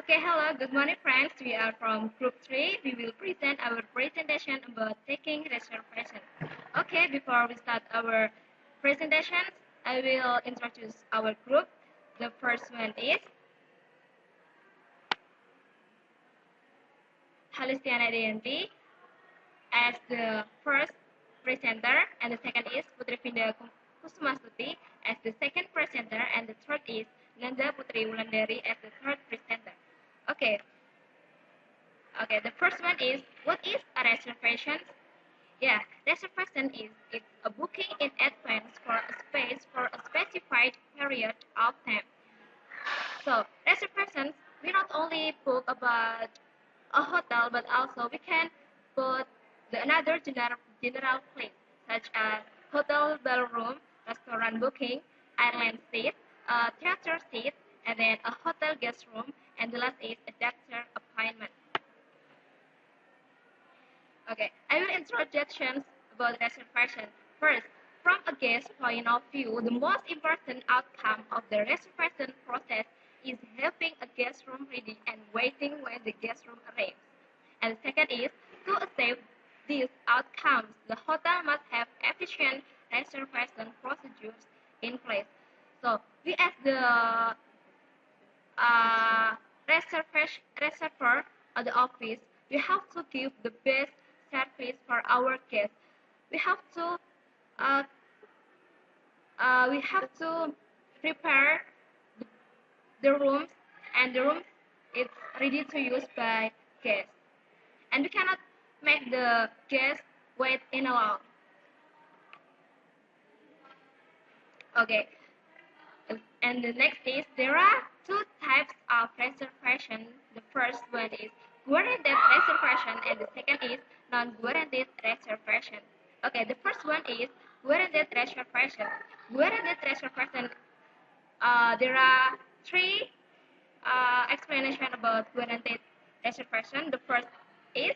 Okay, hello, good morning friends. We are from group 3. We will present our presentation about taking reservation. Okay, before we start our presentation, I will introduce our group. The first one is Halistiana DNP as the first presenter, and the second is Putri Vinda Kusumastuti as the second presenter, and the third is Nanda Putri Wulandari as the third presenter. Okay, the first one is, what is a reservation? Yeah, reservation is it's a booking in advance for a space for a specified period of time. So reservations, we not only book about a hotel, but also we can put another general place such as hotel ballroom, restaurant booking, island seat, theater seat, and then a hotel guest room, and the last is a doctor appointment. Okay, I will introductions about reservation. First, from a guest point of view, the most important outcome of the reservation process is having a guest room ready and waiting when the guest room arrives. And the second is, to achieve these outcomes, the hotel must have efficient reservation procedures in place. So we as the reservoir at the office, we have to give the best service for our guests. We have to uh, prepare the rooms, and the rooms is ready to use by guests. And we cannot make the guests wait in a long. Okay. And the next is, there are two types of reservation. The first one is guaranteed reservation, and the second is non-guaranteed reservation. Okay, the first one is guaranteed reservation. Guaranteed reservation, there are three explanations about guaranteed reservation. The first is,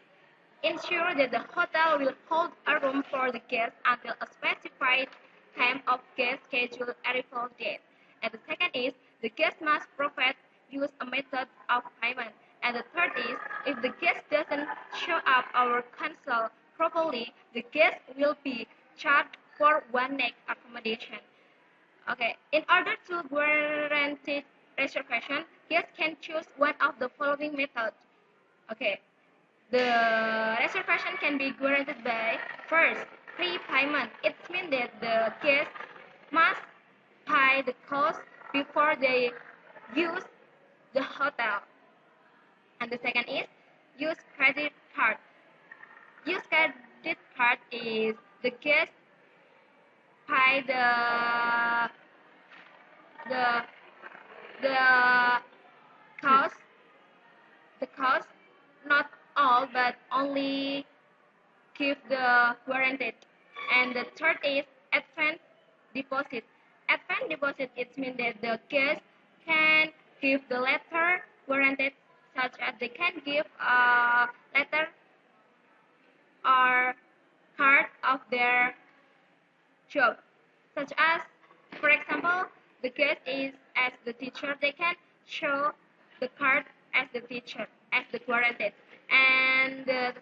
ensure that the hotel will hold a room for the guest until a specified time of guest scheduled arrival date. And the second is, the guest must provide use a method of payment. And the third is, if the guest doesn't show up or cancel properly, the guest will be charged for one night accommodation. Okay, in order to guarantee reservation, guests can choose one of the following methods. Okay, the reservation can be guaranteed by, first, prepayment. It means that the guest must pay the cost before they use the hotel. And the second is use credit card. Use credit card is the guest pay the cost not all but only give the guaranteed. And the third is advance deposit. Advance deposit, it means that the guest can give the letter guaranteed, such as they can give a letter or card of their job, such as, for example, the guest is as the teacher, they can show the card as the teacher, as the guaranteed. And the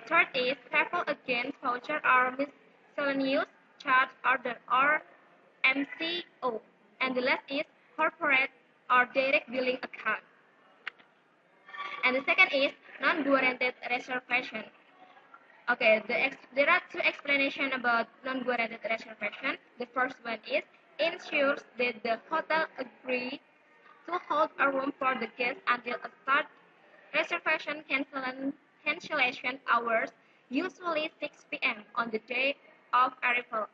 third is travel against voucher or miscellaneous charge order or MCO. And the last is corporate or direct billing account. And the second is non-guaranteed reservation. Okay, there are two explanations about non-guaranteed reservation. The first one is, ensures that the hotel agrees to hold a room for the guest until a start reservation cancellation hours, usually 6 p.m. on the day of arrival.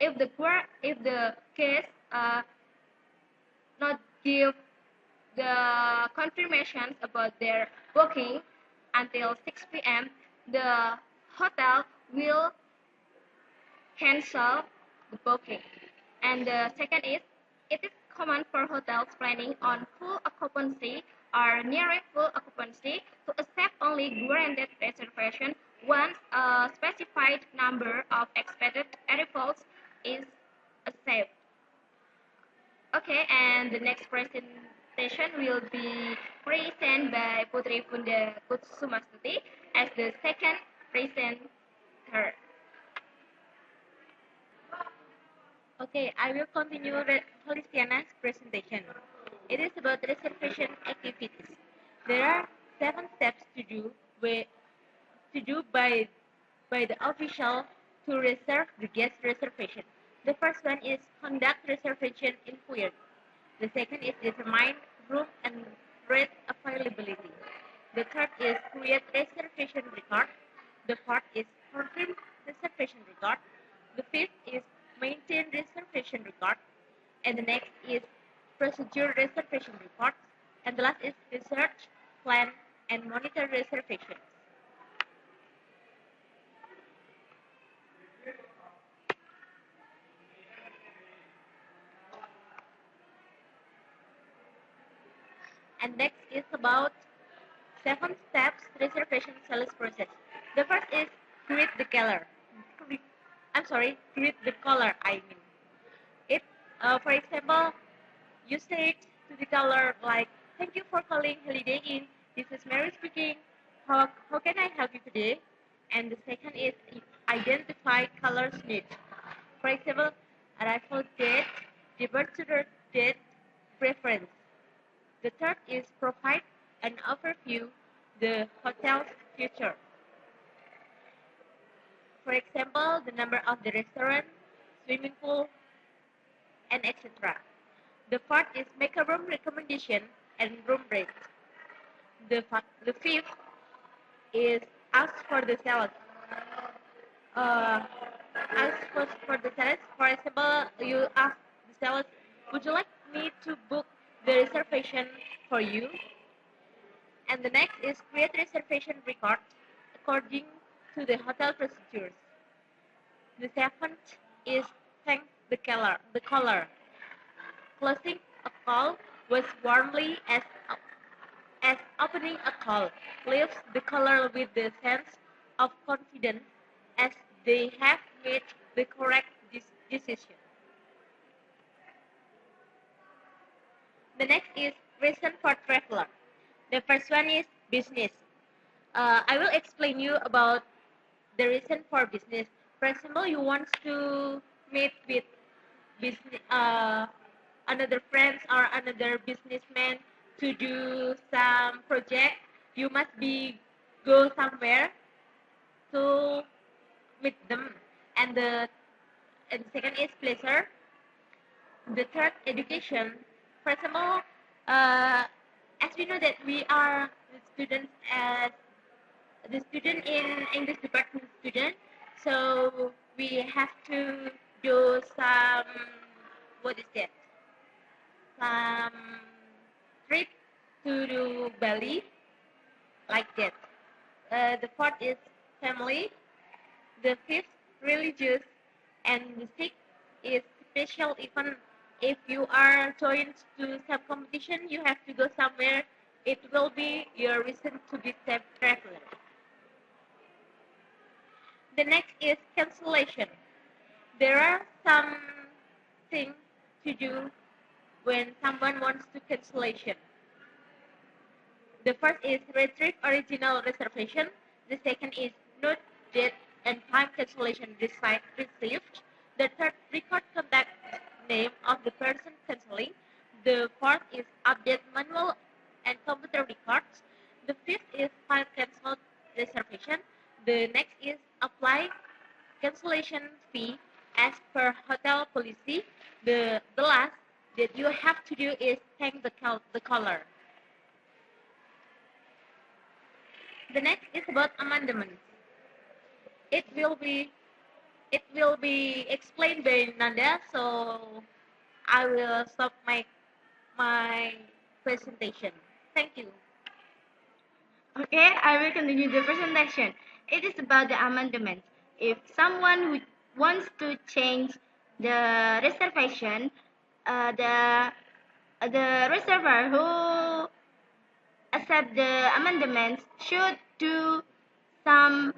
If the guest not give the confirmations about their booking until 6 p.m., the hotel will cancel the booking. And the second is, it is common for hotels planning on full occupancy or nearing full occupancy to accept only guaranteed reservation once a specified number of expected arrivals is accepted. Okay, and the next presentation will be presented by Putri Funda Kutsumastuti as the second presenter. Okay, I will continue Holiciana's presentation. It is about reservation activities. There are 7 steps to do by the official to reserve the guest reservation. The first one is conduct reservation inquiry. The second is determine room and rate availability. The third is create reservation record. The fourth is confirm reservation record. The fifth is maintain reservation record. And the next is procedure reservation reports. And the last is research, plan, and monitor reservations. And next is about 7 steps reservation sales process. The first is create the color. Create the color. I mean, it. For example, you say to the caller like, "Thank you for calling Holiday Inn. This is Mary speaking. How can I help you today?" And the second is identify colors need. For example, arrival date, departure date, preference. The third is provide an overview the hotel's future. For example, the number of the restaurant, swimming pool, and etc. The fourth is make a room recommendation and room rate. The fifth is ask for the sales. Uh, for the sales. For example, you ask the sales, would you like me to book the reservation for you? And the next is create reservation record according to the hotel procedures. The seventh is thank the caller. Closing a call was warmly as opening a call leaves the caller with the sense of confidence as they have made the correct decision. The next is reason for traveler. The first one is business. I will explain you about the reason for business. For example, you want to meet with business, another friends or another businessman to do some project. You must be go somewhere to meet them. And the second is pleasure. The third, education. For example, as we know that we are the students as the student in English department student, so we have to do some what is that? Some trip to do Bali like that. The fourth is family. The fifth religious, and the sixth is special event. If you are joined to some competition, you have to go somewhere. It will be your reason to be safe traveler. The next is cancellation. There are some things to do when someone wants to cancellation. The first is retrieve original reservation. The second is note date and time cancellation received. The third, record contact name of the person canceling. The fourth is update manual and computer records. The fifth is file cancelled reservation. The next is apply cancellation fee as per hotel policy. The last that you have to do is thank the caller. The next is about amendments. It will be explained by Nanda, so I will stop my presentation. Thank you. Okay, I will continue the presentation. It is about the amendment. If someone who wants to change the reservation, the reservoir who accept the amendments should do some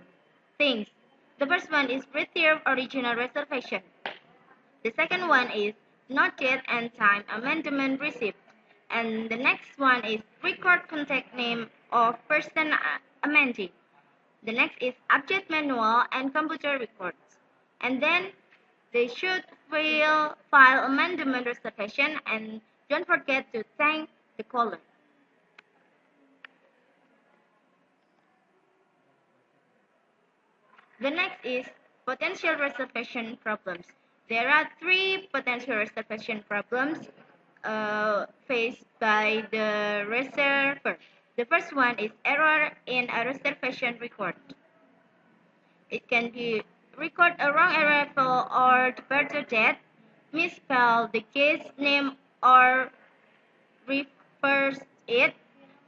things. The first one is reserve original reservation. The second one is not yet and time amendment received. And the next one is record contact name of person amending. The next is object manual and computer records. And then they should file amendment reservation and don't forget to thank the caller. The next is potential reservation problems. There are three potential reservation problems faced by the reserver. The first one is error in a reservation record. It can be record a wrong arrival or departure date, misspell the case name or reverse it,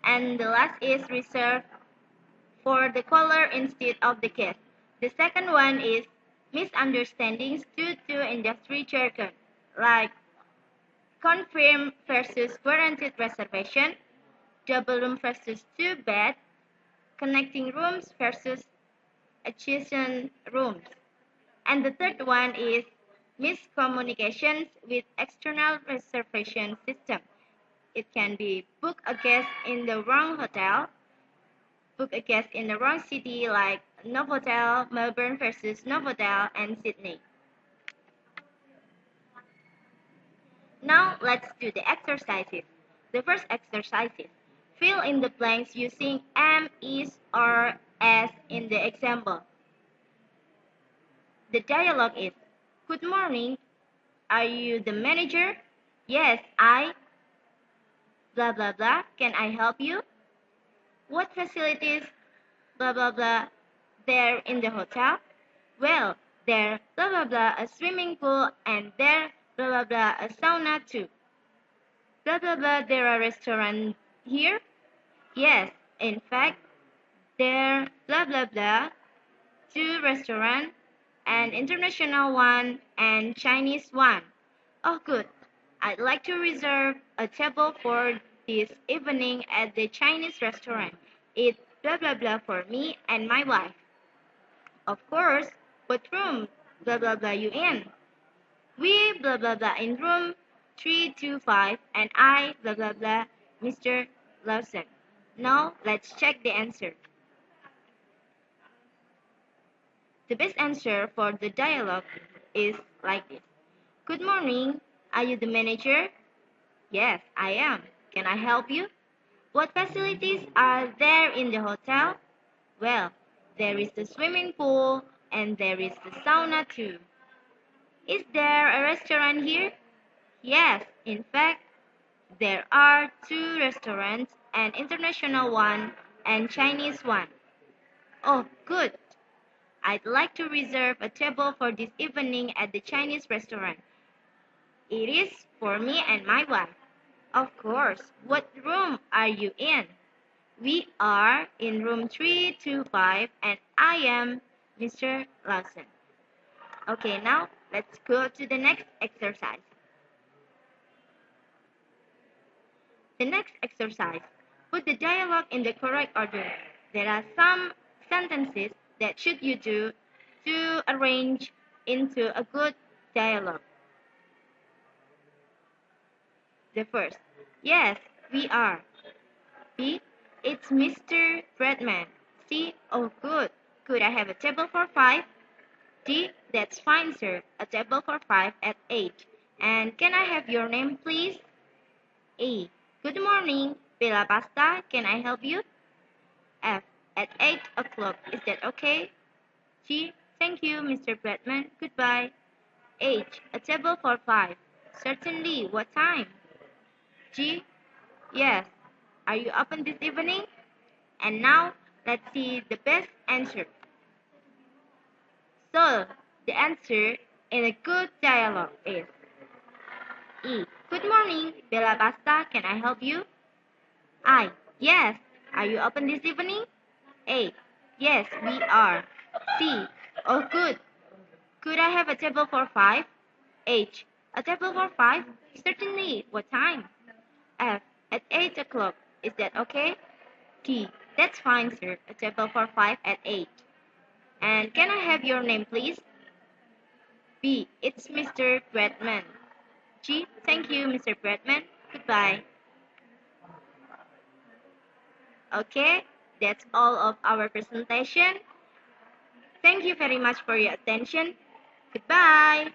and the last is reserved for the caller instead of the guest. The second one is misunderstandings due to industry jargon, like confirm versus guaranteed reservation, double room versus two bed, connecting rooms versus adjacent rooms. And the third one is miscommunications with external reservation system. It can be book a guest in the wrong hotel, book a guest in the wrong city like Novotel, Melbourne versus Novotel, and Sydney. Now let's do the exercises. The first exercise is fill in the blanks using am, is, or as in the example. The dialogue is, good morning, are you the manager? Yes, I. Blah blah blah, can I help you? What facilities? Blah blah blah, there in the hotel? Well, there, blah blah blah, a swimming pool, and there, blah blah blah, a sauna too. Blah blah blah, there are restaurants here? Yes, in fact, there, blah blah blah, two restaurants, an international one and Chinese one. Oh, good. I'd like to reserve a table for this evening at the Chinese restaurant. It's blah blah blah for me and my wife. Of course. What room? Blah blah blah you in? We blah blah blah in room 325 and I blah blah blah Mr. Lawson. Now let's check the answer. The best answer for the dialogue is like this. Good morning. Are you the manager? Yes, I am. Can I help you? What facilities are there in the hotel? Well, there is the swimming pool and there is the sauna too. Is there a restaurant here? Yes, in fact, there are two restaurants, an international one and Chinese one. Oh, good. I'd like to reserve a table for this evening at the Chinese restaurant. It is for me and my wife. Of course. What room are you in? We are in room 325 and I am Mr. Lawson. Okay, now let's go to the next exercise. The next exercise. Put the dialogue in the correct order. There are some sentences that should you do to arrange into a good dialogue. The first, yes, we are. B, it's Mr. Bradman. C, oh good. Could I have a table for 5? D, that's fine, sir. A table for 5 at 8. And can I have your name, please? A, good morning. Bella Pasta, can I help you? F, at 8 o'clock. Is that okay? G, thank you, Mr. Bradman. Goodbye. H, a table for 5. Certainly. What time? G, yes. Are you open this evening? And now, let's see the best answer. So, the answer in a good dialogue is E. Good morning, Bella Pasta. Can I help you? I. Yes. Are you open this evening? A. Yes, we are. C. Oh, good. Could I have a table for 5? H. A table for 5? Certainly. What time? F. At 8 o'clock. Is that okay? T. That's fine, sir. A table for 5 at 8. And can I have your name, please? B. It's Mr. Bradman. G. Thank you, Mr. Bradman. Goodbye. Okay, that's all of our presentation. Thank you very much for your attention. Goodbye.